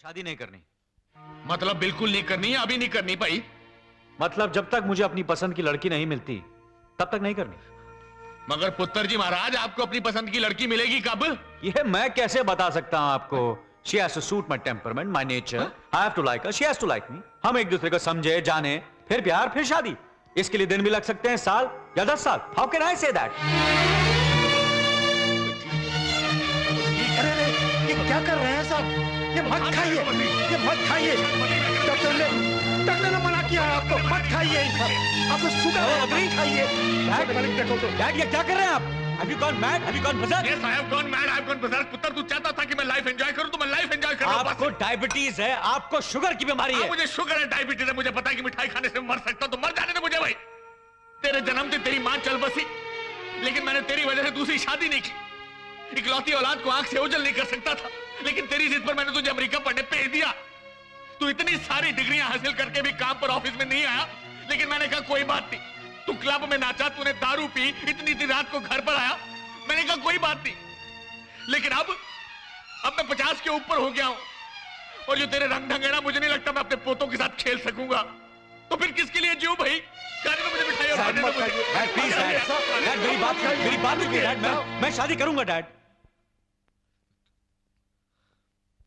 शादी नहीं करनी। मतलब बिल्कुल नहीं करनी है? अभी नहीं करनी भाई? मतलब जब तक मुझे अपनी पसंद की लड़की नहीं मिलती तब तक नहीं करनी। मगर पुत्र जी महाराज, आपको अपनी पसंद की लड़की मिलेगी कब? ये मैं कैसे बता सकता हूं आपको? She has to suit my temperament, my nature. I have to like her, she has to like me. हम एक दूसरे को समझे, जाने, फिर प्यार, फिर शादी। इसके लिए दिन भी लग सकते हैं, साल या 10 साल। How can I say that? अरे ये क्या कर रहे हैं साहब? ये मत खाइए, ये मत खाइए। डॉक्टर ने मना किया है आपको, मत खाइए ये सब। आपको शुगर है, नहीं खाइए। डैड ये क्या कर रहे हैं आप? Have you gone mad? Have you gone berserk? Yes, I have gone mad. I have gone berserk. पुत्र, तू चाहता था कि मैं लाइफ एंजॉय करूं तो मैं लाइफ एंजॉय कर रहा हूं। आपको डायबिटीज है, आपको शुगर की बीमारी है। मुझे शुगर है, डायबिटीज है, मुझे पता है कि मिठाई खाने से मर सकता हूं, तो मर जाने दे मुझे भाई। तेरे जन्म से तेरी मां चल बसी, लेकिन मैंने तेरी वजह से दूसरी शादी नहीं की। इकलौती औलाद को आंख से ओझल नहीं कर सकता था, लेकिन तेरी जिद पर मैंने तुझे अमेरिका पढ़ने भेज दिया। तू इतनी सारी डिग्रियां हासिल करके भी काम पर ऑफिस में नहीं आया, लेकिन मैंने कहा कोई बात नहीं। तू क्लब में नाचा, तूने दारू पी, इतनी रात को घर पर आया, मैंने कहा कोई बात नहीं। लेकिन अब मैं 50 के ऊपर हो गया हूं, और जो तेरे रंग ढंग है ना, मुझे नहीं लगता मैं अपने पोतों के साथ खेल सकूंगा। तो फिर किसके लिए जीऊं भाई? खाने में मुझे मिठाई और खाने में मुझे। डैड प्लीज डैड, मेरी बात सुनिए डैड। मैं शादी करूंगा डैड।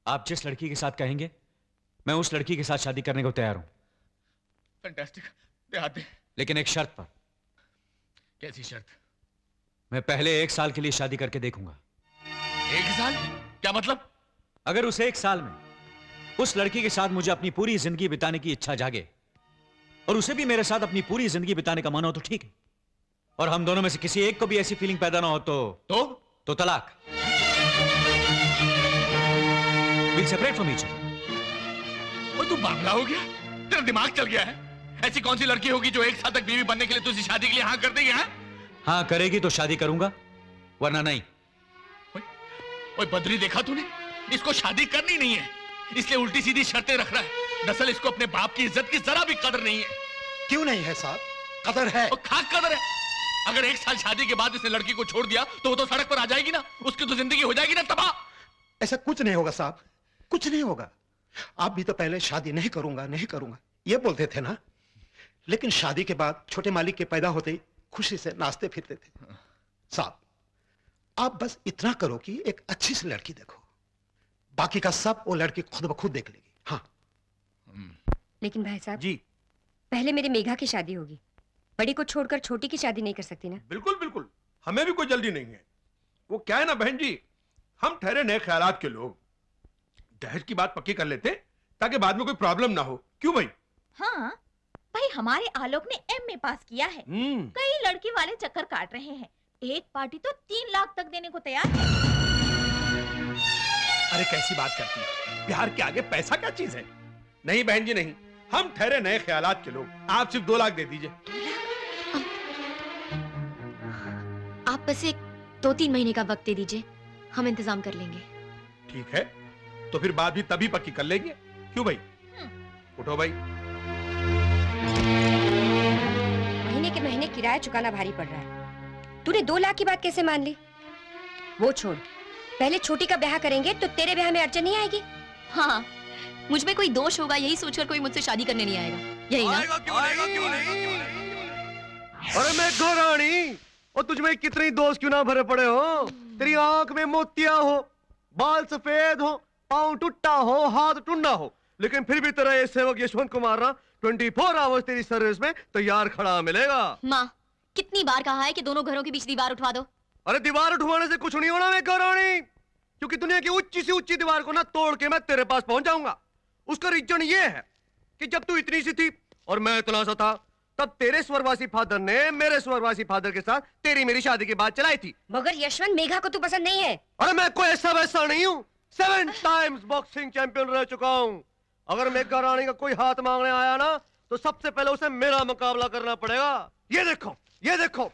आप जिस लड़की के साथ कहेंगे मैं उस लड़की के साथ शादी करने को तैयार हूं। फैंटास्टिक, दे। लेकिन एक शर्त पर। कैसी शर्त? मैं पहले 1 साल के लिए शादी करके देखूंगा। 1 साल? क्या मतलब? अगर उस 1 साल में उस लड़की के साथ मुझे अपनी पूरी जिंदगी बिताने की इच्छा जागे और उसे भी मेरे साथ अपनी पूरी जिंदगी बिताने का मन हो तो ठीक है, और हम दोनों में से किसी एक को भी ऐसी फीलिंग पैदा ना हो तो तलाक। We'll separate from each other. और तू बावला हो गया? तेरा दिमाग चल गया है? ऐसी कौन सी लड़की होगी जो 1 साल तक बीवी बनने के लिए तुझे शादी के लिए हाँ कर देगी? हाँ करेगी तो शादी करूंगा, वरना नहीं। ओए बद्री, देखा तूने? इसको शादी करनी नहीं है, इसलिए उल्टी सीधी शर्तें रख रहा है। दरअसल इसको अपने बाप की इज्जत की जरा भी कदर नहीं है। क्यों नहीं है साहब? कदर है। और खाक कदर है। अगर 1 साल शादी के बाद इसने लड़की को छोड़ दिया तो वो तो सड़क पर आ जाएगी ना, उसकी तो जिंदगी हो जाएगी ना तबाह। ऐसा कुछ नहीं होगा साहब, कुछ नहीं होगा। आप भी तो पहले शादी नहीं करूंगा ये बोलते थे ना, लेकिन शादी के बाद छोटे मालिक के पैदा होते ही खुशी से नाचते फिरते थे। साहब आप बस इतना करो कि एक अच्छी सी लड़की देखो, बाकी का सब वो लड़की खुद ब खुद देख लेगी। हाँ। लेकिन भाई साहब जी, पहले मेरी मेघा की शादी होगी, बड़ी को छोड़कर छोटी की शादी नहीं कर सकती ना? बिल्कुल बिल्कुल, हमें भी कोई जल्दी नहीं है। वो क्या है ना बहन जी, हम ठहरे नए ख्यालात के लोग, दहेज की बात पक्की कर लेते ताकि बाद में कोई प्रॉब्लम ना हो। क्यों भाई? हाँ भाई, हमारे आलोक ने एमए पास किया है, कई लड़की वाले चक्कर काट रहे हैं, एक पार्टी तो 3 लाख तक देने को तैयार है। अरे कैसी बात करती है, प्यार के आगे पैसा क्या चीज है? नहीं बहन जी नहीं, हम ठहरे नए ख्यालात के लोग, आप सिर्फ 2 लाख दे दीजिए। आप बस एक 2-3 महीने का वक्त दे दीजिए, हम इंतजाम कर लेंगे। ठीक है, तो फिर बात भी तभी पक्की कर लेंगे। क्यों भाई? उठो भाई। महीने के महीने किराया चुकाना भारी पड़ रहा है। तूने 2 लाख की बात कैसे मान ली? वो छोड़, पहले छोटी का ब्याह करेंगे तो तेरे ब्याह में अड़चन नहीं आएगी। हाँ, मुझ में कोई दोष होगा यही सोचकर कोई मुझसे शादी करने नहीं आएगा, यही ना? क्यों नहीं? अरे मैं घरानी, और तुझ में कितने दोस्त क्यों ना भरे पड़े हो? तेरी आंख में मोतिया हो, बाल सफेद हो, पाँव टूटा हो, हाथ टुंडा हो, लेकिन फिर भी तेरा ये सेवक यशवंत कुमार ना 24 आवर्स तेरी सर्विस में तैयार खड़ा मिलेगा। माँ, कितनी बार कहा है कि दोनों घरों के बीच दीवार उठवा दो? अरे दीवार उठवाने से कुछ नहीं होना मैं घरानी, क्योंकि दुनिया की ऊंची से ऊंची दीवार को ना तोड़ के मैं तेरे पास पहुंच जाऊंगा। उसका रीजन ये है कि जब तू इतनी सी थी और मैं इतना सा था, तब तेरे स्वर्गवासी फादर ने मेरे स्वर्गवासी फादर के साथ तेरी मेरी शादी की बात चलाई थी। मगर यशवंत, मेघा को तू पसंद नहीं है। अरे मैं कोई ऐसा वैसा नहीं हूँ, 7 टाइम्स बॉक्सिंग चैंपियन रह चुका हूँ। अगर मेघा रानी का कोई हाथ मांगने आया ना, तो सबसे पहले उसे मेरा मुकाबला करना पड़ेगा। ये देखो, ये देखो,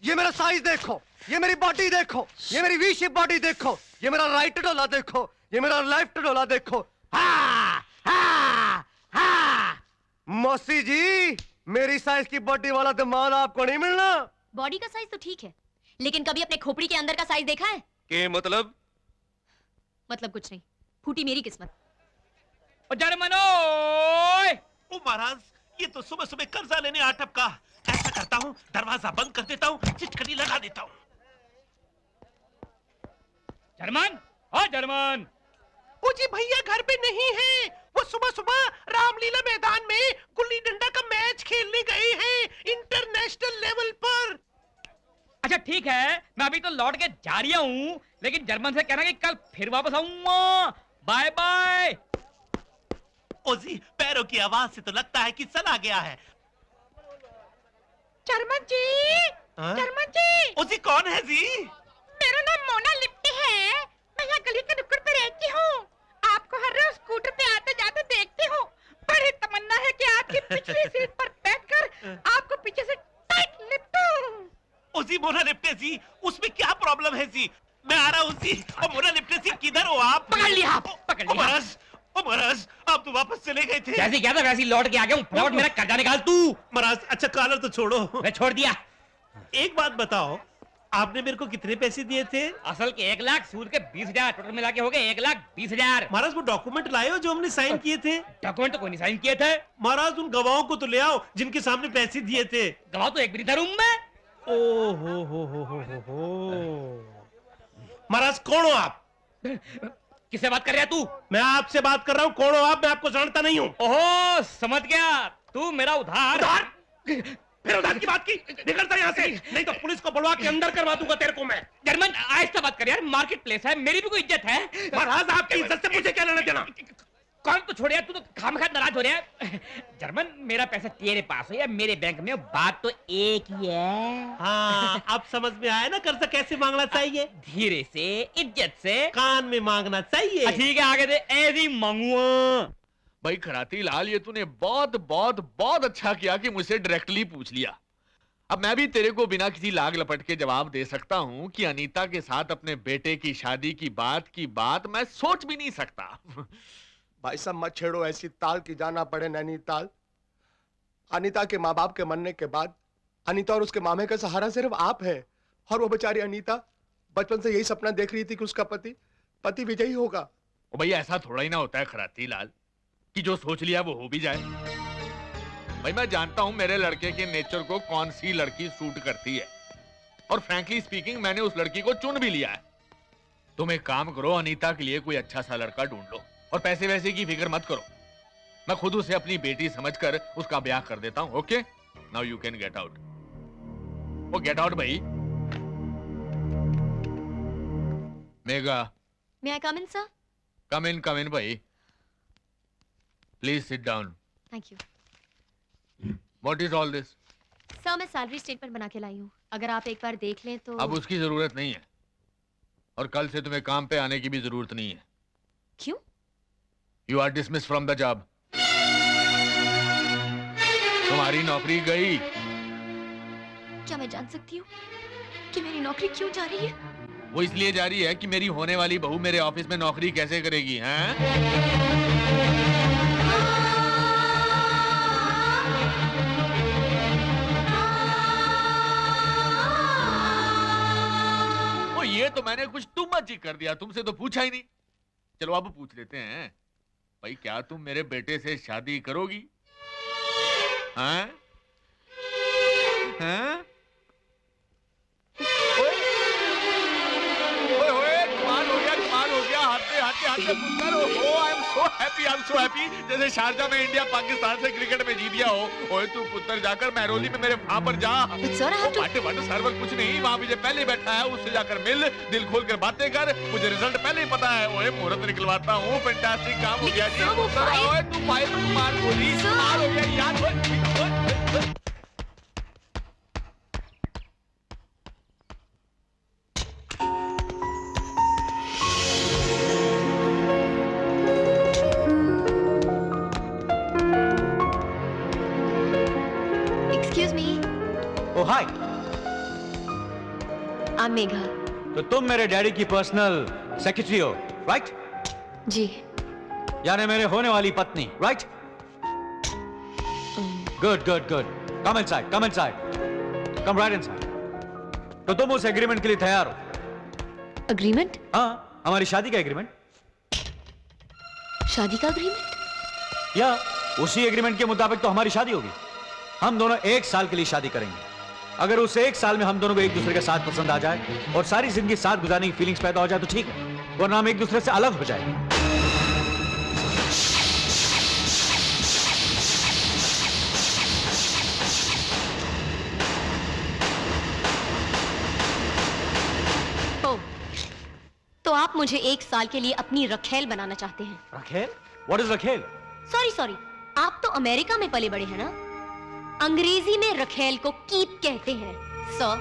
ये मेरा साइज देखो, ये मेरी बॉडी देखो, ये मेरी वी शेप बॉडी देखो, ये मेरा राइट डोला देखो, ये मेरा लेफ्ट डोला देखो। हा हा हा। मौसी जी, मेरी साइज की बॉडी वाला दिमाग आपको नहीं मिलना। बॉडी का साइज तो ठीक है, लेकिन कभी अपने खोपड़ी के अंदर का साइज देखा है? के मतलब कुछ नहीं, फूटी मेरी किस्मत। जर्मनोय ओ महाराज, ये तो सुबह सुबह कर्जा लेने आ टपका। ऐसा करता हूँ, दरवाजा बंद कर देता हूँ, चिटकनी लगा देता हूँ। जर्मन, ओ जर्मन, ओ जी भैया घर पे नहीं है। वो सुबह सुबह रामलीला मैदान में गुल्ली डंडा का मैच खेलने गए हैं इंटरनेशनल लेवल पर। अच्छा ठीक है, मैं अभी तो लौट के जा रहा हूँ, लेकिन जर्मन से कहना कि कल फिर वापस आऊंगा। Bye bye. ओ जी, पैरों की आवाज से तो लगता है कि चला गया है। जर्मन जी, हाँ? जर्मन जी, ओ जी कौन है जी? मेरा नाम मोना लिप्टी है। मैं यहाँ गली के नुक्कड़ पे रहती हूँ। आपको हर रोज स्कूटर पे आते जाते देखती हूँ। बड़ी तमन्ना है कि आपकी पिछली सीट पर बैठकर आपको पीछे से टाइट लिपटूं। ओ जी मोना लिप्टे जी, उसमें क्या प्रॉब्लम है जी? मैं आ रहा हूँ जी। ओ मोना लिप्टे जी किधर हो आप? पकड़ लिया, पकड़ लिया। ओ महाराज, आप तो वापस चले गए थे। जैसे क्या था वैसे ही लौट के आ गया हूँ। फटाफट मेरा कर्जा निकाल तू। महाराज अच्छा कॉलर तो छोड़ो। मैं छोड़ दिया। एक बात बताओ, आपने मेरे को कितने पैसे दिए थे? असल के 1 लाख, सूद के 20,000, टोटल मिला के हो गए 1,20,000। महाराज वो डॉक्यूमेंट लाए हो जो हमने साइन किए थे? डॉक्यूमेंट तो कोई नहीं साइन किए थे। महाराज उन गवाहों को तो ले आओ जिनके सामने पैसे दिए थे। गवाह तो एक भी नहीं था रूम में। ओ हो। महाराज कौन हो आप? किससे बात कर रहा है तू? मैं आपसे बात कर रहा हूँ। कौन हो आप? मैं आपको जानता नहीं हूँ। ओहो, समझ गया, तू मेरा उधार। फिर उधार की बात की? निकलता यहाँ से, नहीं तो पुलिस को बुलवा के अंदर करवा दूंगा तेरे को मैं। जर्मन आहिस्ता बात कर यार, मार्केट प्लेस है, मेरी भी कोई इज्जत है। महाराज आपकी इज्जत से मुझे क्या लेना देना? कौन तो छोड़ यार, तू तो खामखा नाराज हो रहा है। जर्मन मेरा पैसा तेरे पास है या मेरे बैंक में, बात तो एक ही है। हाँ, अब समझ में आया ना कर्जा कैसे मांगना चाहिए? धीरे से, इज्जत से, कान में मांगना चाहिए। ठीक है आगे दे, ऐसे ही मांगूंगा। भाई खराती लाल, ये तूने बहुत बहुत बहुत अच्छा किया कि मुझसे डायरेक्टली पूछ लिया। अब मैं भी तेरे को बिना किसी लाग लपट के जवाब दे सकता हूँ कि अनीता के साथ अपने बेटे की शादी की बात मैं सोच भी नहीं सकता। भाई साहब मत छेड़ो ऐसी ताल की जाना पड़े नैनीताल। अनीता के माँ बाप के मरने के बाद अनीता और उसके मामे का सहारा सिर्फ आप है। और वो बेचारी अनीता बचपन से यही सपना देख रही थी कि उसका पति विजयी होगा। ओ भैया ऐसा थोड़ा ही ना होता है खराती लाल कि जो सोच लिया वो हो भी जाए। भाई मैं जानता हूं मेरे लड़के के नेचर को कौन सी लड़की सूट करती है, और फ्रैंकली स्पीकिंग मैंने उस लड़की को चुन भी लिया है। तुम एक काम करो, अनीता के लिए कोई अच्छा सा लड़का ढूंढ लो और पैसे वैसे की फिक्र मत करो। मैं खुद उसे अपनी बेटी समझकर उसका ब्याह कर देता हूं। Okay, now you can get out. Oh get out भाई। मेगा, may I come in sir? Come in भाई। Please sit down. Thank you what is all this? Sir मैं सैलरी स्टेटमेंट बना के लाई हूँ, अगर आप एक बार देख लें तो। अब उसकी जरूरत नहीं है, और कल से तुम्हें काम पे आने की भी जरूरत नहीं है। क्यों? You are dismiss from the job. तुम्हारी नौकरी गई। क्या मैं जान सकती हूँ कि मेरी नौकरी क्यों जा रही है? वो इसलिए जा रही है कि मेरी होने वाली बहू मेरे ऑफिस में नौकरी कैसे करेगी, हैं? ओ ये तो मैंने कुछ टू मच ही कर दिया, तुमसे तो पूछा ही नहीं। चलो अब पूछ लेते हैं, भाई क्या तुम मेरे बेटे से शादी करोगी? हैं? हैं? कमाल हो गया, हाथे पुत्र हो। आई एम सो हैप्पी जैसे शारजा में इंडिया पाकिस्तान से क्रिकेट में जीत गया हो। ओए तू पुत्र जाकर महरौली में मेरे वहां पर जा। बाटे सर्वर कुछ नहीं, वहां मुझे पहले बैठा है, उससे जाकर मिल, दिल खोल कर बातें कर। मुझे रिजल्ट पहले ही पता है। ओए मुहूर्त निकलवाता हूँ, फैंटास्टिक काम हो गया जी। ओए तू फाइल मार बोली, कमाल हो गया यार। हाय, I'm मेघा। तो तुम मेरे डैडी की पर्सनल सेक्रेटरी हो, राइट? जी। यानी मेरे होने वाली पत्नी, right? Good good good. Come inside, come right inside. तो तुम उस एग्रीमेंट के लिए तैयार हो? अग्रीमेंट? हाँ, हमारी शादी का एग्रीमेंट। शादी का अग्रीमेंट? या उसी एग्रीमेंट के मुताबिक तो हमारी शादी होगी। हम दोनों 1 साल के लिए शादी करेंगे। अगर उस 1 साल में हम दोनों को एक दूसरे के साथ पसंद आ जाए और सारी जिंदगी साथ गुजारने की फीलिंग्स पैदा हो जाए तो ठीक है, वरना हम एक दूसरे से अलग हो जाएंगे। तो आप मुझे 1 साल के लिए अपनी रखेल बनाना चाहते हैं? रखेल? What is रखेल? सॉरी, आप तो अमेरिका में पले बड़े हैं ना? अंग्रेजी में रखेल को कीप कहते हैं sir.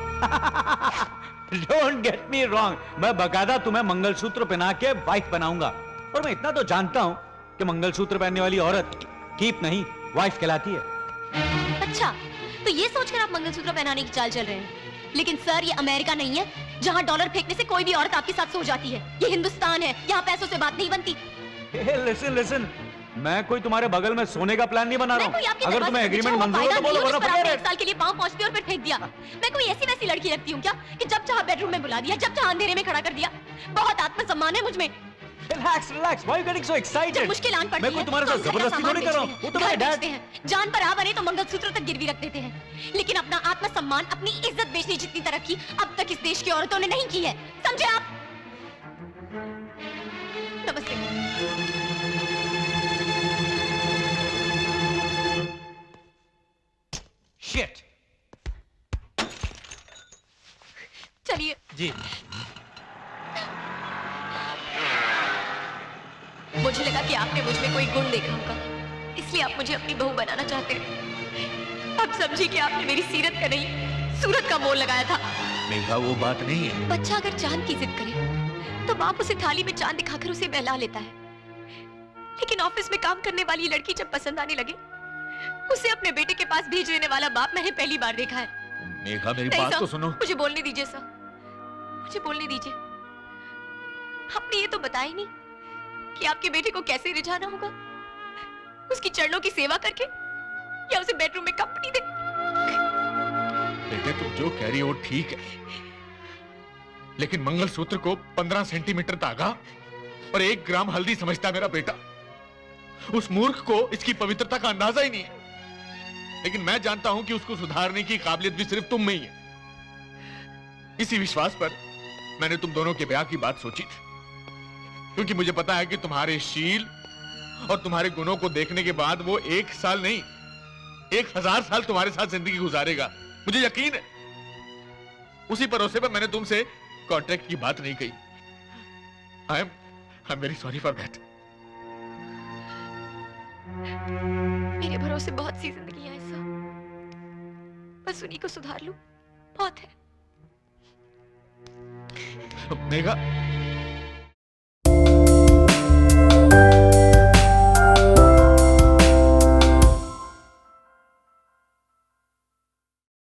Don't get me wrong, मैं बकायदा तुम्हें मंगलसूत्र पहना के वाइफ बनाऊंगा। और मैं इतना तो जानता हूं कि मंगलसूत्र पहनने वाली औरत कीप नहीं वाइफ कहलाती है। अच्छा, तो ये सोचकर आप मंगलसूत्र पहनाने की चाल चल रहे हैं। लेकिन सर, ये अमेरिका नहीं है जहां डॉलर फेंकने से कोई भी औरत आपके साथ सो जाती है। ये हिंदुस्तान है, यहाँ पैसों से बात नहीं बनती। लिसन, मैं कोई तुम्हारे बगल में सोने का प्लान नहीं बना रहा हूँ। अगर तुम्हें एग्रीमेंट मंजूर हो तो बोलो, वरना आपने 1 साल के लिए पाँव पहुंचती और फिर फेंक दिया। मैं कोई ऐसी वैसी लड़की लगती हूँ क्या कि जब चाहा बेडरूम में बुला दिया, जब चाहा अंधेरे में खड़ा कर दिया? बहुत आत्मसम्मान है मुझ में। Relax, why are you getting so excited? जब मुश्किल आन पड़ती मैं कोई है, तुम्हारे तो साथ हम घर का जबरदस्ती सामान थोड़ी कर रहा हूँ। बेचते वो हैं, तुम्हारा घर डैड बेचते हैं, जान पर आ बने तो मंगलसूत्र तक गिरवी रख देते हैं। लेकिन अपना आत्मसम्मान, अपनी इज्जत बेचने जितनी तरक्की अब तक इस देश की औरतों ने नहीं की है, समझे आप? नमस्ते। Shit. चलिए जी। मुझे लगा कि आपने मुझ में कोई गुण देखा होगा, इसलिए आप मुझे अपनी बहू बनाना चाहते हैं। अब समझिए कि आपने मेरी सीरत का नहीं, सूरत का मोल लगाया था। मेघा, वो बात नहीं है। बच्चा अगर चांद की जिद करे तो बाप उसे थाली में चांद दिखाकर उसे बहला लेता है। लेकिन ऑफिस में काम करने वाली लड़की जब पसंद आने लगे, उसे अपने बेटे के पास भेज देने वाला बाप मैंने पहली बार देखा है। मेघा, मेरी नहीं बात साहब, तो सुनो। मुझे बोलने दीजिए सर, मुझे बोलने दीजिए। आपने ये तो बताया ही नहीं कि आपके बेटे को कैसे रिझाना होगा, उसकी चरणों की सेवा करके या उसे बेडरूम में कंपनी दे। बेटे, तुम जो कह रही हो ठीक है, लेकिन मंगलसूत्र को 15 सेंटीमीटर धागा और 1 ग्राम हल्दी समझता मेरा बेटा। उस मूर्ख को इसकी पवित्रता का अंदाजा ही नहीं है। लेकिन मैं जानता हूं कि उसको सुधारने की काबिलियत भी सिर्फ तुम में ही है। इसी विश्वास पर मैंने तुम दोनों के ब्याह की बात सोची थी, क्योंकि मुझे पता है कि तुम्हारे शील और तुम्हारे गुणों को देखने के बाद वो 1 साल नहीं 1000 साल तुम्हारे साथ जिंदगी गुजारेगा, मुझे यकीन है। उसी भरोसे पर मैंने तुमसे कॉन्ट्रैक्ट की बात नहीं कही। I am very sorry for that. मेरे भरोसे बहुत सी जिंदगी है सर, बस उन्हीं को सुधार लूं बहुत है। मेघा,